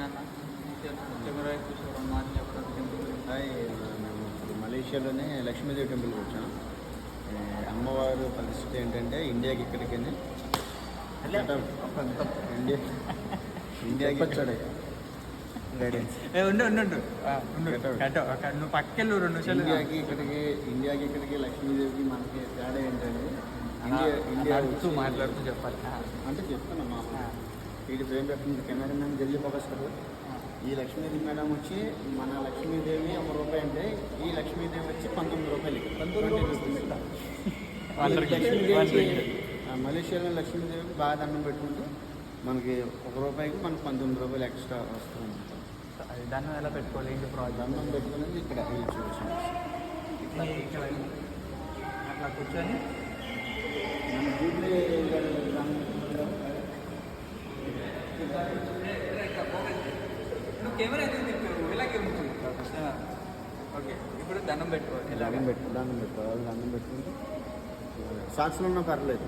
Hi, మేము ఇప్పుడు మలేషియాలోనే లక్ష్మీదేవి టెంపుల్కి వచ్చాం. అమ్మవారు పరిస్థితి ఏంటంటే ఇండియాకి ఇక్కడికి ఇండియాకి వచ్చాడు గైడెన్స్ నువ్వు పక్కెళ్ళు 2 నిమిషాలు. ఇండియాకి ఇక్కడికి లక్ష్మీదేవికి మనకి తేడా ఏంటంటే ఇండియా మాట్లాడుతూ చెప్పాలి అంటే చెప్తున్నా మా వీడి ఫ్రేమ్ పెట్టింది కెమెరామెన్ జల్దీ ఫోకస్ కదా. ఈ లక్ష్మీదేవి మేడం వచ్చి మన లక్ష్మీదేవి ₹1 అంటే ఈ లక్ష్మీదేవి వచ్చి ₹19. మలేషియాలో లక్ష్మీదేవికి బాగా దండం పెట్టుకుంటూ మనకి ₹1కి మనకు ₹19 ఎక్స్ట్రా వస్తుంది. అది దండం ఎలా పెట్టుకోవాలి, ఏంటి ప్రాబ్లం? దండం పెట్టుకునేది ఇక్కడ చూసాను. ఇక్కడ అట్లా కూర్చొని మన జూబ్లీ నువ్వు కెమెరా అయితే తిప్పావు, ఇలాగే ఉంటుంది. ఓకే, ఇప్పుడు దండం పెట్టుకోవాలి. దండం పెట్టుకోవాలి. దండం పెట్టుకుంటే సాక్షులు ఉన్నా పర్లేదు.